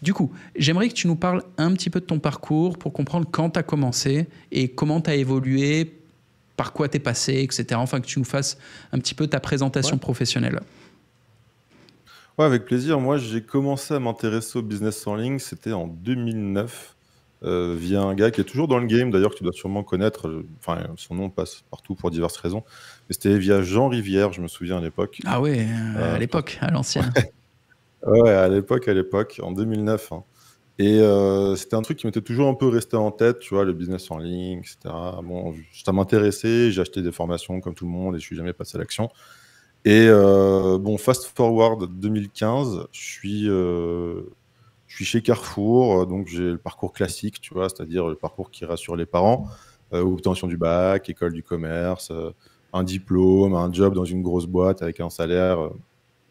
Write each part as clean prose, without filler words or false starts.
Du coup, j'aimerais que tu nous parles un petit peu de ton parcours pour comprendre quand tu as commencé et comment tu as évolué, par quoi tu es passé, etc. Enfin, que tu nous fasses un petit peu ta Ouais. présentation professionnelle. Ouais, avec plaisir. Moi, j'ai commencé à m'intéresser au business en ligne, c'était en 2009, via un gars qui est toujours dans le game, d'ailleurs, que tu dois sûrement connaître. Enfin, son nom passe partout pour diverses raisons. Mais c'était via Jean Rivière, je me souviens à l'époque. Ah ouais, à Je pense. l'époque, à l'ancienne. Ouais, à l'époque, en 2009. Hein. Et c'était un truc qui m'était toujours un peu resté en tête, tu vois, le business en ligne, etc. Bon, ça m'intéressait, j'ai acheté des formations comme tout le monde et je suis jamais passé à l'action. Et bon, fast forward 2015, je suis chez Carrefour, donc j'ai le parcours classique, tu vois, c'est-à-dire le parcours qui rassure les parents, obtention du bac, école du commerce, un diplôme, un job dans une grosse boîte avec un salaire Et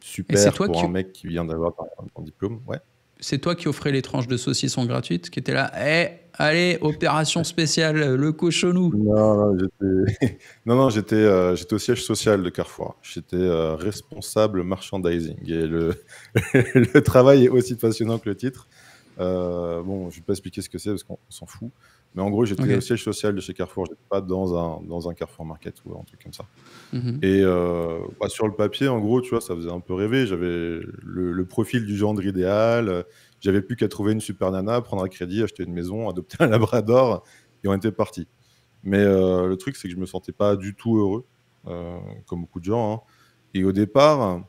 c'est super toi pour qui, un mec qui vient d'avoir un diplôme. Ouais. c'est toi qui offrais les tranches de saucisson gratuites, qui était là. Eh, allez, opération spéciale, le cochonou. Non, non, non, non, j'étais au siège social de Carrefour. J'étais responsable merchandising. Et le travail est aussi passionnant que le titre. Bon, je ne vais pas expliquer ce que c'est parce qu'on s'en fout. Mais en gros, j'étais au Ok. siège social de chez Carrefour. Je n'étais pas dans un Carrefour Market ou un truc comme ça. Mhm. Et bah, sur le papier, en gros, tu vois, ça faisait un peu rêver. J'avais le profil du gendre idéal. J'avais plus qu'à trouver une super nana, prendre un crédit, acheter une maison, adopter un labrador et on était parti. Mais le truc, c'est que je me sentais pas du tout heureux, comme beaucoup de gens. Hein. Et au départ,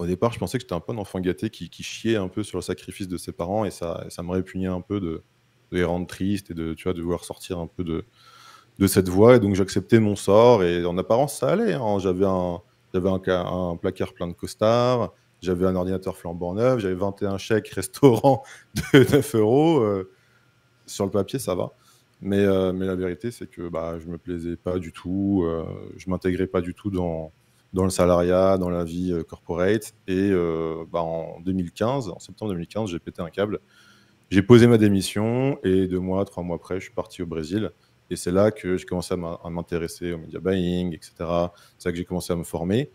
je pensais que j'étais un peu un enfant gâté qui chiait un peu sur le sacrifice de ses parents et ça me répugnait un peu de les rendre tristes et tu vois, de vouloir sortir un peu de cette voie. Et donc j'acceptais mon sort et en apparence, ça allait. Hein. J'avais un placard plein de costards, j'avais un ordinateur flambant neuf, j'avais 21 chèques restaurant de 9 euros. Sur le papier, ça va. Mais la vérité, c'est que bah, je me plaisais pas du tout, je m'intégrais pas du tout dans le salariat, dans la vie corporate. Et bah, en septembre 2015, j'ai pété un câble. J'ai posé ma démission et 2 mois, 3 mois après, je suis parti au Brésil. Et c'est là que j'ai commencé à m'intéresser au media buying, etc. C'est là que j'ai commencé à me former.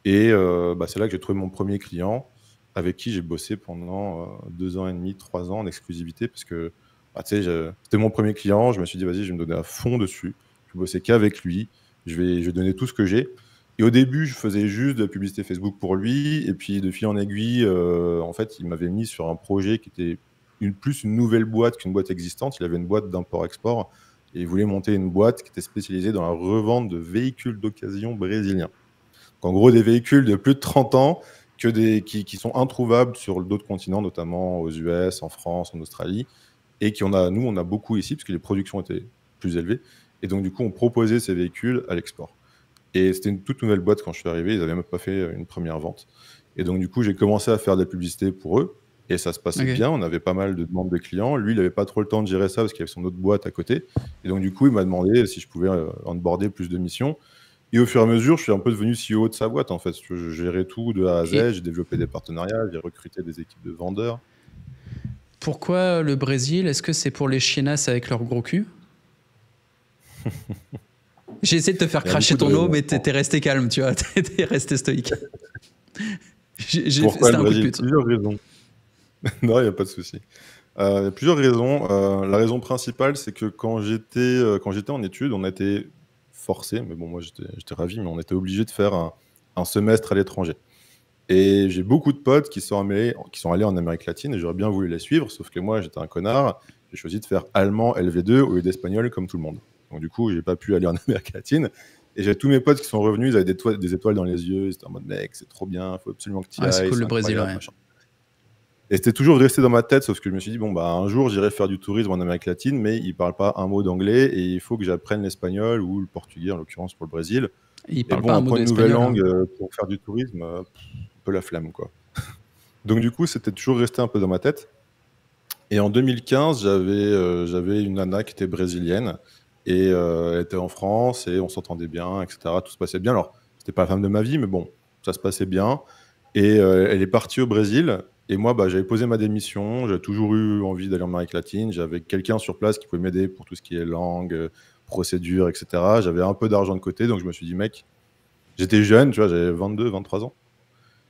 Et bah, c'est là que j'ai trouvé mon premier client avec qui j'ai bossé pendant 2 ans et demi, 3 ans en exclusivité parce que bah, tu sais, c'était mon premier client. Je me suis dit, vas-y, je vais me donner à fond dessus. Je vais bosser qu'avec lui. Je vais donner tout ce que j'ai. Et au début, je faisais juste de la publicité Facebook pour lui. Et puis, de fil en aiguille, en fait, il m'avait mis sur un projet qui était plus une nouvelle boîte qu'une boîte existante. Il avait une boîte d'import-export et il voulait monter une boîte qui était spécialisée dans la revente de véhicules d'occasion brésiliens. Donc, en gros, des véhicules de plus de 30 ans qui sont introuvables sur d'autres continents, notamment aux US, en France, en Australie, et nous, on a beaucoup ici parce que les productions étaient plus élevées. Et donc, du coup, on proposait ces véhicules à l'export. Et c'était une toute nouvelle boîte quand je suis arrivé. Ils n'avaient même pas fait une première vente. Et donc, du coup, j'ai commencé à faire de la publicité pour eux. Et ça se passait Ok. bien. On avait pas mal de demandes de clients. Lui, il n'avait pas trop le temps de gérer ça parce qu'il avait son autre boîte à côté. Et donc, du coup, il m'a demandé si je pouvais onboarder plus de missions. Et au fur et à mesure, je suis un peu devenu CEO de sa boîte, en fait. Je gérais tout de A à Z. Et J'ai développé des partenariats. J'ai recruté des équipes de vendeurs. pourquoi le Brésil? Est-ce que c'est pour les chienasses avec leur gros cul? J'ai essayé de te faire Il y a cracher beaucoup de ton eau, raisons. mais t'es resté calme, tu vois. T'es resté stoïque. Pourquoi C'était le un coup de Brésil? pute. Plusieurs raisons. Non, il n'y a pas de souci. Il y a plusieurs raisons. La raison principale, c'est que quand j'étais en études, on a été forcé, mais bon, moi j'étais ravi, mais on était obligé de faire un semestre à l'étranger. Et j'ai beaucoup de potes qui sont allés en Amérique latine et j'aurais bien voulu les suivre, sauf que moi j'étais un connard. J'ai choisi de faire allemand LV2 au lieu d'espagnol comme tout le monde. Donc du coup, j'ai pas pu aller en Amérique latine. Et j'ai tous mes potes qui sont revenus, ils avaient des étoiles dans les yeux, ils étaient en mode mec, c'est trop bien, il faut absolument que tu y Ouais, c'est ailles, cool c'est le Brésil, incroyable, ouais. machin. Et c'était toujours resté dans ma tête, sauf que je me suis dit, bon, bah, un jour, j'irai faire du tourisme en Amérique latine, mais ils ne parlent pas un mot d'anglais et il faut que j'apprenne l'espagnol ou le portugais, en l'occurrence, pour le Brésil. Il Et parle pas bon, un mot apprendre une nouvelle d'espagnol, langue hein. pour faire du tourisme, un peu la flemme, quoi. Donc, du coup, c'était toujours resté un peu dans ma tête. Et en 2015, j'avais une nana qui était brésilienne et elle était en France et on s'entendait bien, etc. Tout se passait bien. Alors, c'était pas la femme de ma vie, mais bon, ça se passait bien. Et elle est partie au Brésil. Et moi, bah, j'avais posé ma démission. J'avais toujours eu envie d'aller en Amérique latine. J'avais quelqu'un sur place qui pouvait m'aider pour tout ce qui est langue, procédure, etc. J'avais un peu d'argent de côté. Donc, je me suis dit, mec, j'étais jeune, tu vois, j'avais 22, 23 ans.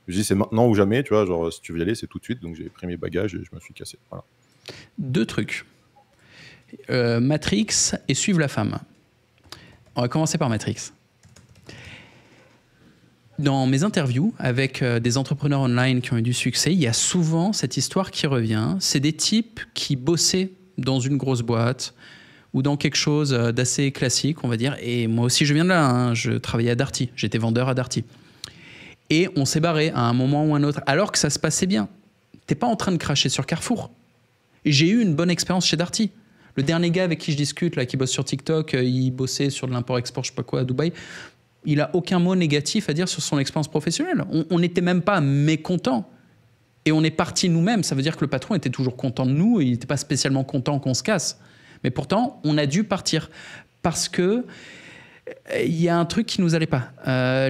Je me dis, c'est maintenant ou jamais, tu vois, genre, si tu veux y aller, c'est tout de suite. Donc, j'ai pris mes bagages et je me suis cassé. Voilà. 2 trucs. Matrix et Suivre la femme. On va commencer par Matrix. Dans mes interviews avec des entrepreneurs online qui ont eu du succès, il y a souvent cette histoire qui revient. C'est des types qui bossaient dans une grosse boîte ou dans quelque chose d'assez classique, on va dire. Et moi aussi, je viens de là. Hein. Je travaillais à Darty. J'étais vendeur à Darty. Et on s'est barré à un moment ou un autre, alors que ça se passait bien. T'es pas en train de cracher sur Carrefour. Et j'ai eu une bonne expérience chez Darty. Le dernier gars avec qui je discute, là, qui bosse sur TikTok, il bossait sur de l'import-export, je sais pas quoi, à Dubaï. Il a aucun mot négatif à dire sur son expérience professionnelle. On n'était même pas mécontents. Et on est parti nous-mêmes. Ça veut dire que le patron était toujours content de nous et il n'était pas spécialement content qu'on se casse. Mais pourtant, on a dû partir parce que il y a un truc qui nous allait pas.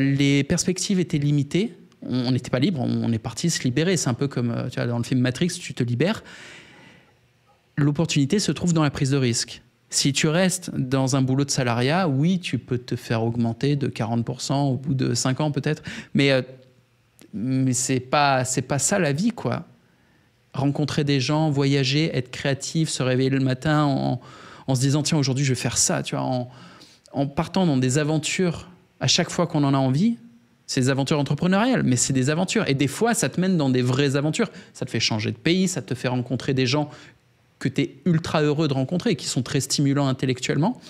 Les perspectives étaient limitées. On n'était pas libre. On est parti se libérer. C'est un peu comme tu vois, dans le film Matrix, tu te libères. L'opportunité se trouve dans la prise de risque. Si tu restes dans un boulot de salariat, oui, tu peux te faire augmenter de 40% au bout de 5 ans peut-être, mais c'est pas ça la vie, quoi. Rencontrer des gens, voyager, être créatif, se réveiller le matin en se disant tiens, aujourd'hui je vais faire ça, tu vois, en partant dans des aventures à chaque fois qu'on en a envie. C'est des aventures entrepreneuriales, mais c'est des aventures. Et des fois, ça te mène dans des vraies aventures. Ça te fait changer de pays, ça te fait rencontrer des gens que tu es ultra heureux de rencontrer, qui sont très stimulants intellectuellement.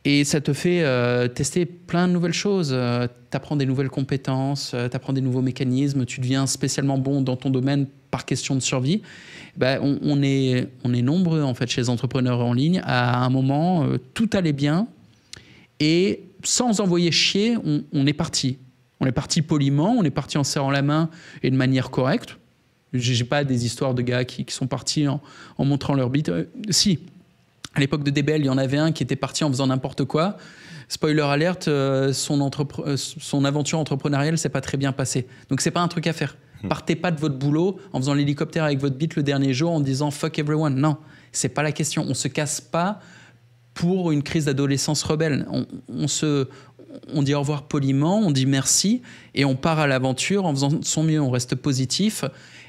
Et ça te fait tester plein de nouvelles choses. Tu apprends des nouvelles compétences, tu apprends des nouveaux mécanismes, tu deviens spécialement bon dans ton domaine par question de survie. Ben, on est nombreux, en fait, chez les entrepreneurs en ligne. À un moment, tout allait bien. Et sans envoyer chier, on est parti. On est parti poliment, on est parti en serrant la main et de manière correcte. J'ai pas des histoires de gars qui sont partis en montrant leur bite. Si, à l'époque de DBL, il y en avait un qui était parti en faisant n'importe quoi. Spoiler alerte, son aventure entrepreneuriale s'est pas très bien passée. Donc c'est pas un truc à faire. Partez pas de votre boulot en faisant l'hélicoptère avec votre bite le dernier jour en disant fuck everyone. Non, c'est pas la question. On se casse pas pour une crise d'adolescence rebelle. On dit au revoir poliment, on dit merci et on part à l'aventure en faisant de son mieux. On reste positif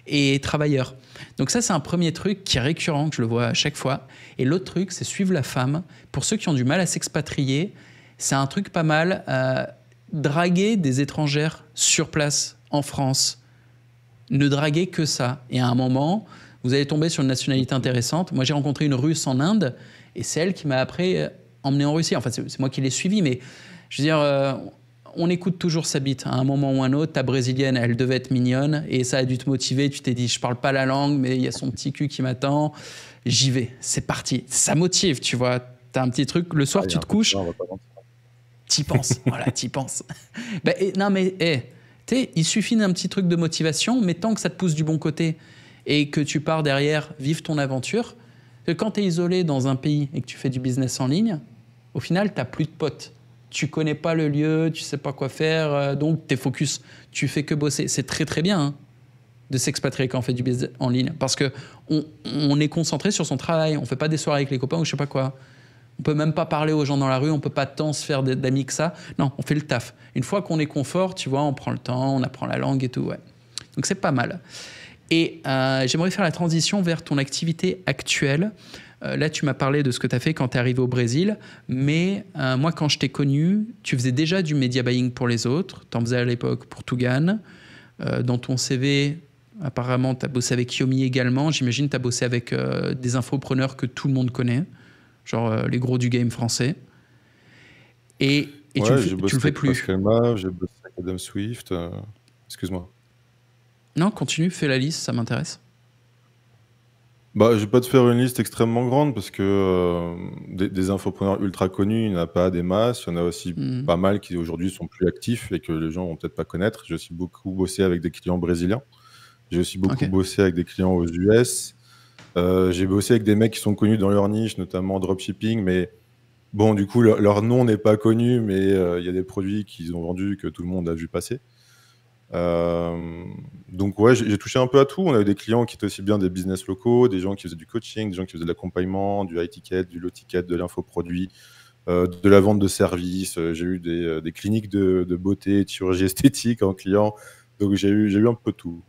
et travailleur. Donc ça, c'est un premier truc qui est récurrent, que je le vois à chaque fois. Et l'autre truc, c'est suivre la femme. Pour ceux qui ont du mal à s'expatrier, c'est un truc pas mal. Draguer des étrangères sur place en France. Ne draguer que ça. Et à un moment, vous allez tomber sur une nationalité intéressante. Moi, j'ai rencontré une Russe en Inde et c'est elle qui m'a après emmené en Russie. Enfin, c'est moi qui l'ai suivie, mais je veux dire... on écoute toujours sa bite. À un moment ou un autre, ta brésilienne, elle devait être mignonne et ça a dû te motiver. Tu t'es dit, je parle pas la langue, mais il y a son petit cul qui m'attend. J'y vais, c'est parti. Ça motive, tu vois. T'as un petit truc. Le soir, tu te couches, t'y penses. Voilà, t'y penses. Non, mais il suffit d'un petit truc de motivation, mais tant que ça te pousse du bon côté et que tu pars derrière vivre ton aventure, que quand t'es isolé dans un pays et que tu fais du business en ligne, au final, t'as plus de potes. Tu connais pas le lieu, tu sais pas quoi faire, donc t'es focus. Tu fais que bosser. C'est très très bien hein, de s'expatrier quand on fait du business en ligne, parce que on est concentré sur son travail. On fait pas des soirées avec les copains ou je sais pas quoi. On peut même pas parler aux gens dans la rue. On peut pas tant se faire d'amis que ça. Non, on fait le taf. Une fois qu'on est confort, tu vois, on prend le temps, on apprend la langue et tout. Ouais. Donc c'est pas mal. Et j'aimerais faire la transition vers ton activité actuelle. Là, tu m'as parlé de ce que tu as fait quand tu es arrivé au Brésil, mais moi, quand je t'ai connu, tu faisais déjà du media buying pour les autres. Tu en faisais à l'époque pour Tougan. Dans ton CV, apparemment, tu as bossé avec Yomi également. J'imagine que tu as bossé avec des infopreneurs que tout le monde connaît, genre les gros du game français. Et ouais, tu le fais plus. Pascal Mav, j'ai bossé avec Adam Swift. Excuse-moi. Non, continue, fais la liste, ça m'intéresse. Bah, je vais pas te faire une liste extrêmement grande parce que des infopreneurs ultra connus, il n'y en a pas des masses. Il y en a aussi pas mal qui aujourd'hui sont plus actifs et que les gens vont peut-être pas connaître. J'ai aussi beaucoup bossé avec des clients brésiliens. J'ai aussi beaucoup bossé avec des clients aux US. J'ai bossé avec des mecs qui sont connus dans leur niche, notamment dropshipping. Mais bon, du coup, leur nom n'est pas connu, mais il y a des produits qu'ils ont vendus que tout le monde a vu passer. Donc ouais, j'ai touché un peu à tout. On avait des clients qui étaient aussi bien des business locaux, des gens qui faisaient du coaching, des gens qui faisaient de l'accompagnement, du high ticket, du low ticket, de l'infoproduit, de la vente de services. J'ai eu des cliniques de beauté, de chirurgie esthétique en client, Donc j'ai eu un peu tout.